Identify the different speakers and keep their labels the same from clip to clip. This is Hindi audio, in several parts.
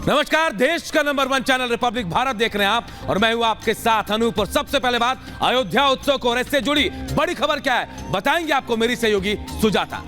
Speaker 1: नमस्कार, देश का नंबर 1 चैनल रिपब्लिक भारत देख रहे हैं आप और मैं हूं आपके साथ अनूप। और सबसे पहले बात अयोध्या उत्सव को और इससे जुड़ी बड़ी खबर क्या है बताएंगे आपको मेरी सहयोगी सुजाता।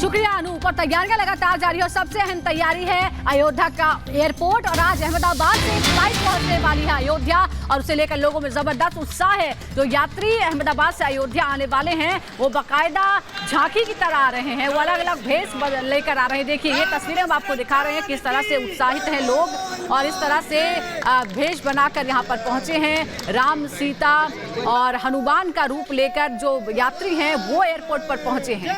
Speaker 2: शुक्रिया अनूप। और तैयारियां लगातार जारी और सबसे अहम तैयारी है अयोध्या का एयरपोर्ट। और आज अहमदाबाद से फ्लाइट पहुंचने वाली है अयोध्या और उसे लेकर लोगों में जबरदस्त उत्साह है। जो यात्री अहमदाबाद से अयोध्या आने वाले हैं वो बाकायदा झांकी की तरह आ रहे हैं, वो अलग अलग भेष लेकर आ रहे हैं। देखिए ये तस्वीरें हम आपको दिखा रहे हैं किस तरह से उत्साहित हैं लोग और इस तरह से भेष बनाकर यहाँ पर पहुंचे हैं। राम, सीता और हनुमान का रूप लेकर जो यात्री हैं वो एयरपोर्ट पर पहुंचे हैं।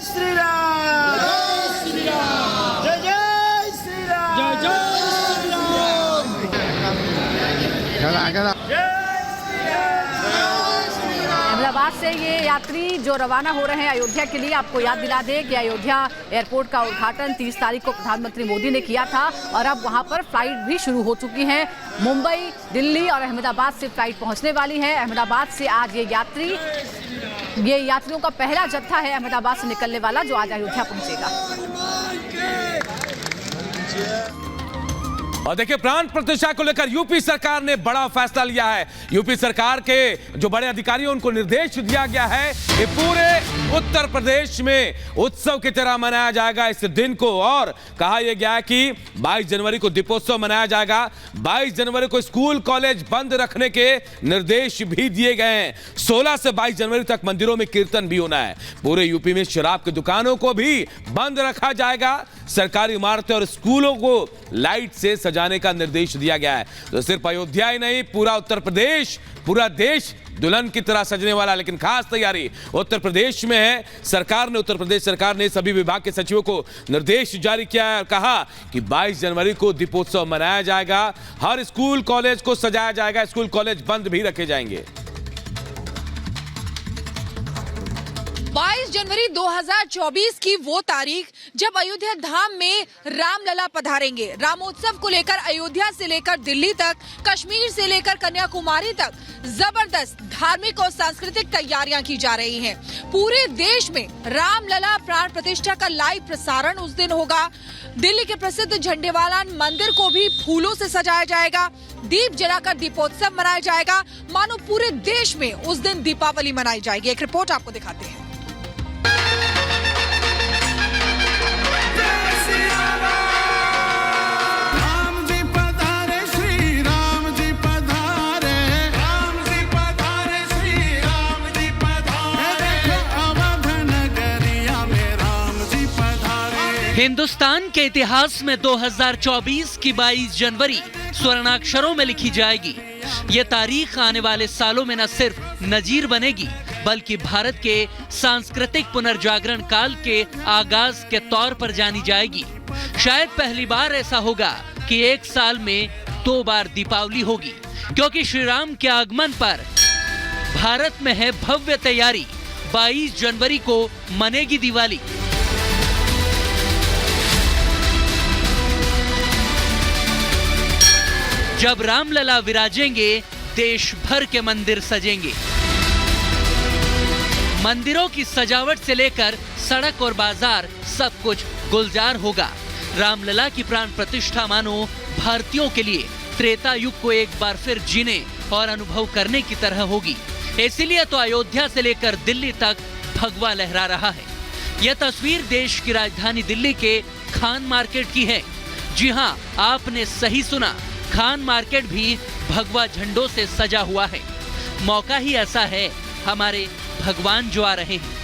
Speaker 3: श्री राम, जय श्री राम, जय जय श्री राम, जय जय श्री राम,
Speaker 2: अहमदाबाद से ये यात्री जो रवाना हो रहे हैं अयोध्या के लिए, आपको याद दिला दें कि अयोध्या एयरपोर्ट का उद्घाटन 30 तारीख को प्रधानमंत्री मोदी ने किया था और अब वहां पर फ्लाइट भी शुरू हो चुकी है। मुंबई, दिल्ली और अहमदाबाद से फ्लाइट पहुंचने वाली है। अहमदाबाद से आज ये यात्रियों का पहला जत्था है अहमदाबाद से निकलने वाला जो आज अयोध्या पहुंचेगा।
Speaker 1: और देखिए, प्राण प्रतिष्ठा को लेकर यूपी सरकार ने बड़ा फैसला लिया है। यूपी सरकार के जो बड़े अधिकारी हैं उनको निर्देश दिया गया है कि पूरे उत्तर प्रदेश में उत्सव की तरह मनाया जाएगा इस दिन को। और कहा यह गया है कि 22 जनवरी को दीपोत्सव मनाया जाएगा। 22 जनवरी को स्कूल कॉलेज बंद रखने के निर्देश भी दिए गए हैं। 16 से 22 जनवरी तक मंदिरों में कीर्तन भी होना है। पूरे यूपी में शराब की दुकानों को भी बंद रखा जाएगा। सरकारी इमारतें और स्कूलों को लाइट से सजाने का निर्देश दिया गया है। तो सिर्फ अयोध्या ही नहीं, पूरा उत्तर प्रदेश, पूरा देश दुल्हन की तरह सजने वाला। लेकिन खास तैयारी उत्तर प्रदेश में है। उत्तर प्रदेश सरकार ने सभी विभाग के सचिवों को निर्देश जारी किया है और कहा कि 22 जनवरी को दीपोत्सव मनाया जाएगा। हर स्कूल कॉलेज को सजाया जाएगा, स्कूल कॉलेज बंद भी रखे जाएंगे।
Speaker 4: 22 जनवरी 2024 की वो तारीख जब अयोध्या धाम में रामलला पधारेंगे। रामोत्सव को लेकर अयोध्या से लेकर दिल्ली तक, कश्मीर से लेकर कन्याकुमारी तक जबरदस्त धार्मिक और सांस्कृतिक तैयारियां की जा रही हैं। पूरे देश में रामलला प्राण प्रतिष्ठा का लाइव प्रसारण उस दिन होगा। दिल्ली के प्रसिद्ध झंडेवाला मंदिर को भी फूलों से सजाया जाएगा। दीप जलाकर दीपोत्सव मनाया जाएगा। मानो पूरे देश में उस दिन दीपावली मनाई जाएगी। एक रिपोर्ट आपको दिखाते हैं।
Speaker 5: हिंदुस्तान के इतिहास में 2024 की 22 जनवरी स्वर्णाक्षरों में लिखी जाएगी। ये तारीख आने वाले सालों में न सिर्फ नजीर बनेगी बल्कि भारत के सांस्कृतिक पुनर्जागरण काल के आगाज के तौर पर जानी जाएगी। शायद पहली बार ऐसा होगा कि एक साल में 2 बार दीपावली होगी, क्योंकि श्री राम के आगमन पर भारत में है भव्य तैयारी। 22 जनवरी को मनेगी दिवाली। जब रामलला विराजेंगे, देश भर के मंदिर सजेंगे। मंदिरों की सजावट से लेकर सड़क और बाजार सब कुछ गुलजार होगा। रामलला की प्राण प्रतिष्ठा मानो भारतीयों के लिए त्रेता युग को एक बार फिर जीने और अनुभव करने की तरह होगी। इसीलिए तो अयोध्या से लेकर दिल्ली तक भगवा लहरा रहा है। यह तस्वीर देश की राजधानी दिल्ली के खान मार्केट की है। जी हाँ, आपने सही सुना, खान मार्केट भी भगवा झंडों से सजा हुआ है। मौका ही ऐसा है, हमारे भगवान जो आ रहे हैं।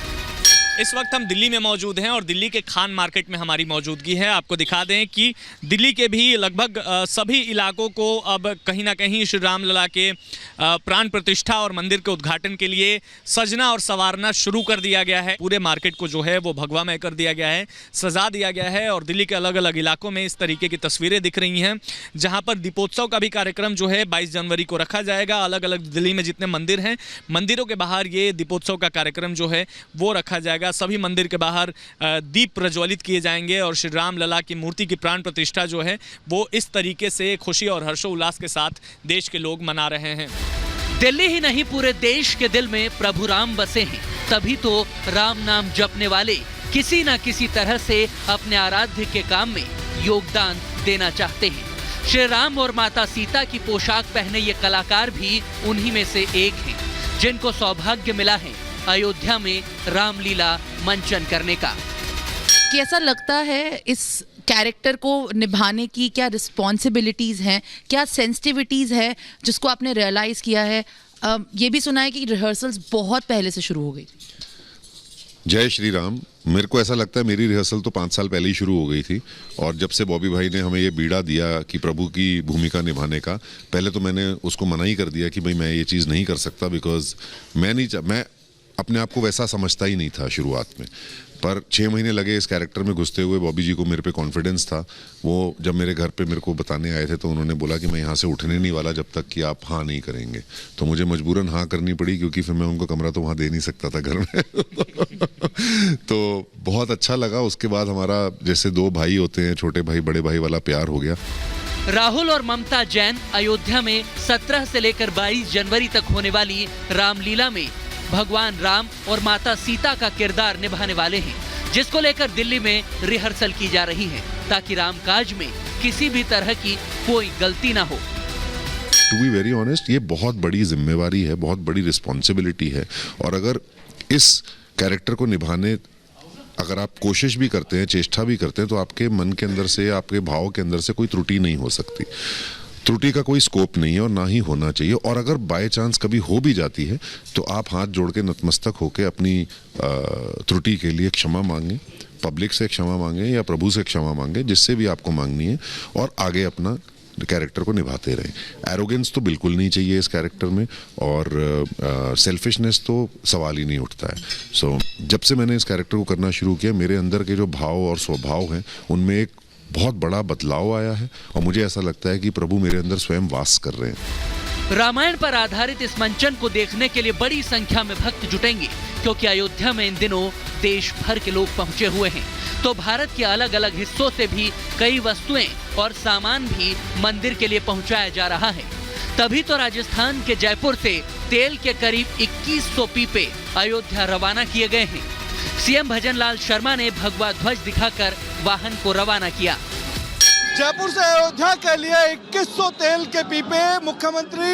Speaker 6: इस वक्त हम दिल्ली में मौजूद हैं और दिल्ली के खान मार्केट में हमारी मौजूदगी है। आपको दिखा दें कि दिल्ली के भी लगभग सभी इलाकों को अब कहीं ना कहीं श्री रामलला के प्राण प्रतिष्ठा और मंदिर के उद्घाटन के लिए सजना और संवारना शुरू कर दिया गया है। पूरे मार्केट को जो है वो भगवामय कर दिया गया है, सजा दिया गया है। और दिल्ली के अलग अलग इलाकों में इस तरीके की तस्वीरें दिख रही हैं, जहाँ पर दीपोत्सव का भी कार्यक्रम जो है 22 जनवरी को रखा जाएगा। अलग अलग दिल्ली में जितने मंदिर हैं, मंदिरों के बाहर ये दीपोत्सव का कार्यक्रम जो है वो रखा जाएगा। सभी मंदिर के बाहर दीप प्रज्वलित किए जाएंगे और श्री राम लला की मूर्ति की प्राण प्रतिष्ठा जो है वो इस तरीके से खुशी और हर्षोल्लास के साथ देश के लोग मना रहे हैं।
Speaker 5: दिल्ली ही नहीं, पूरे देश के दिल में प्रभु राम बसे हैं। तभी तो राम नाम जपने वाले किसी न किसी तरह से अपने आराध्य के काम में योगदान देना चाहते हैं। श्री राम और माता सीता की पोशाक पहने ये कलाकार भी उन्हीं में से एक हैं, जिनको सौभाग्य मिला है अयोध्या में रामलीला मंचन करने का।
Speaker 7: कैसा लगता है इस कैरेक्टर को निभाने की, क्या रिस्पॉन्सिबिलिटीज़ हैं, क्या सेंसिटिविटीज़ है जिसको आपने रियलाइज़ किया है? ये भी सुना है कि रिहर्सल्स बहुत पहले से शुरू हो गई थी।
Speaker 8: जय श्री राम। मेरे को ऐसा लगता है मेरी रिहर्सल तो 5 साल पहले ही शुरू हो गई थी, और जब से बॉबी भाई ने हमें ये बीड़ा दिया कि प्रभु की भूमिका निभाने का, पहले तो मैंने उसको मना ही कर दिया कि भाई मैं ये चीज़ नहीं कर सकता, बिकॉज मैं अपने आप को वैसा समझता ही नहीं था शुरुआत में। पर 6 महीने लगे इस कैरेक्टर में घुसते हुए। बॉबी जी को मेरे पे कॉन्फिडेंस था। वो जब मेरे घर पे मेरे को बताने आए थे तो उन्होंने बोला कि मैं यहाँ से उठने नहीं वाला जब तक कि आप हाँ नहीं करेंगे। तो मुझे मजबूरन हाँ करनी पड़ी, क्योंकि फिर मैं उनको कमरा तो वहाँ दे नहीं सकता था घर में। तो बहुत अच्छा लगा। उसके बाद हमारा जैसे 2 भाई होते हैं, छोटे भाई बड़े भाई वाला प्यार हो गया।
Speaker 5: राहुल और ममता जैन अयोध्या में 17 से लेकर 22 जनवरी तक होने वाली रामलीला में भगवान राम और माता सीता का किरदार निभाने वाले हैं, जिसको लेकर दिल्ली में रिहर्सल की जा रही है ताकि रामकाज में किसी भी तरह की कोई गलती ना हो।
Speaker 8: टू बी वेरी ऑनेस्ट, ये बहुत बड़ी जिम्मेवारी है, बहुत बड़ी रिस्पॉन्सिबिलिटी है, और अगर इस कैरेक्टर को निभाने अगर आप कोशिश भी करते हैं, चेष्टा भी करते हैं, तो आपके मन के अंदर से, आपके भाव के अंदर से कोई त्रुटि नहीं हो सकती। त्रुटि का कोई स्कोप नहीं है और ना ही होना चाहिए। और अगर बाय चांस कभी हो भी जाती है तो आप हाथ जोड़ के नतमस्तक होकर अपनी त्रुटि के लिए क्षमा मांगें, पब्लिक से क्षमा मांगें या प्रभु से क्षमा मांगें, जिससे भी आपको मांगनी है, और आगे अपना कैरेक्टर को निभाते रहें। एरोगेंस तो बिल्कुल नहीं चाहिए इस कैरेक्टर में, और सेल्फिशनेस तो सवाल ही नहीं उठता है। सो जब से मैंने इस कैरेक्टर को करना शुरू किया, मेरे अंदर के जो भाव और स्वभाव हैं उनमें एक बहुत बड़ा बदलाव आया है, और मुझे ऐसा लगता है कि प्रभु मेरे अंदर स्वयं वास कर रहे हैं।
Speaker 5: रामायण पर आधारित इस मंचन को देखने के लिए बड़ी संख्या में भक्त जुटेंगे, क्योंकि अयोध्या में इन दिनों देश भर के लोग पहुंचे हुए हैं। तो भारत के अलग अलग हिस्सों से भी कई वस्तुएं और सामान भी मंदिर के लिए पहुंचाया जा रहा है। तभी तो राजस्थान के जयपुर से तेल के करीब 2100 पीपे अयोध्या रवाना किए गए हैं। सीएम भजनलाल शर्मा ने भगवा ध्वज दिखाकर वाहन को रवाना किया।
Speaker 3: जयपुर से अयोध्या के लिए 2100 तेल के पीपे मुख्यमंत्री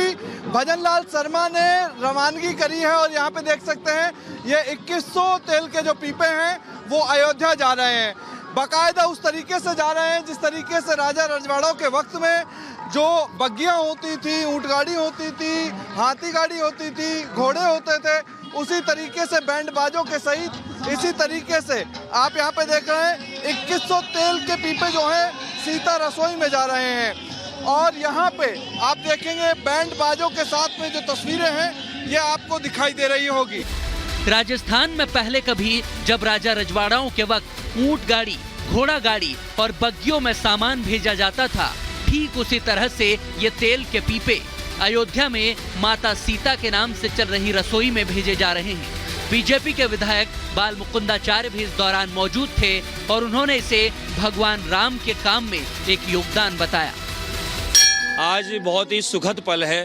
Speaker 3: भजनलाल शर्मा ने रवानगी करी है, और यहाँ पे देख सकते हैं ये 2100 तेल के जो पीपे हैं वो अयोध्या जा रहे हैं। बाकायदा उस तरीके से जा रहे हैं जिस तरीके से राजा रजवाड़ों के वक्त में जो बग्गियां होती थी, ऊंट गाड़ी होती थी, हाथी गाड़ी होती थी, घोड़े होते थे, उसी तरीके से बैंड बाजों के सहित इसी तरीके से आप यहाँ पे देख रहे हैं 2100 तेल के पीपे जो हैं सीता रसोई में जा रहे हैं। और यहाँ पे आप देखेंगे बैंड बाजों के साथ में जो तस्वीरें हैं ये आपको दिखाई दे रही होगी।
Speaker 5: राजस्थान में पहले कभी जब राजा रजवाड़ाओं के वक्त ऊंट गाड़ी, घोड़ा गाड़ी और बग्गियों में सामान भेजा जाता था, ठीक उसी तरह से ये तेल के पीपे अयोध्या में माता सीता के नाम से चल रही रसोई में भेजे जा रहे हैं। बीजेपी के विधायक बाल मुकुंदाचार्य भी इस दौरान मौजूद थे और उन्होंने इसे भगवान राम के काम में एक योगदान बताया।
Speaker 9: आज बहुत ही सुखद पल है।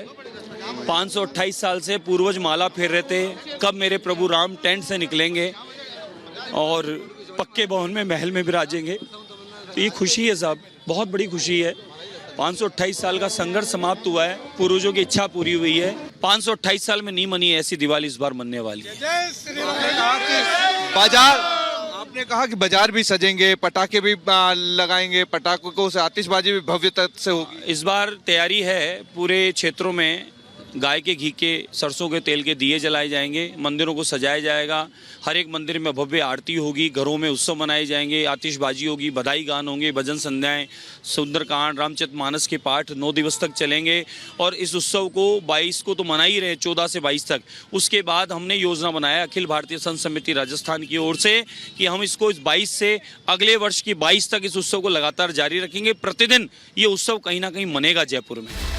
Speaker 9: 528 साल से पूर्वज माला फेर रहे थे, कब मेरे प्रभु राम टेंट से निकलेंगे और पक्के भवन में महल में विराजेंगे। तो ये खुशी है साहब, बहुत बड़ी खुशी है। 528 साल का संघर्ष समाप्त हुआ है, पूर्वजों की इच्छा पूरी हुई है। 528 साल में नहीं मनी ऐसी दिवाली इस बार मनने वाली है।
Speaker 3: आपने कहा कि बाजार भी सजेंगे, पटाखे भी लगाएंगे, पटाखों से आतिशबाजी भी भव्यता से होगी।
Speaker 9: इस बार तैयारी है, पूरे क्षेत्रों में गाय के घी के, सरसों के तेल के दिए जलाए जाएंगे, मंदिरों को सजाया जाएगा, हर एक मंदिर में भव्य आरती होगी, घरों में उत्सव मनाए जाएंगे, आतिशबाजी होगी, बधाई गान होंगे, भजन संध्याएं, सुंदरकांड, रामचरितमानस के पाठ 9 दिवस तक चलेंगे। और इस उत्सव को 22 को तो मना ही रहे, 14 से 22 तक। उसके बाद हमने योजना बनाया अखिल भारतीय संत समिति राजस्थान की ओर से कि हम इसको इस 22 से अगले वर्ष की 22 तक इस उत्सव को लगातार जारी रखेंगे। प्रतिदिन ये उत्सव कहीं ना कहीं मनेगा जयपुर में।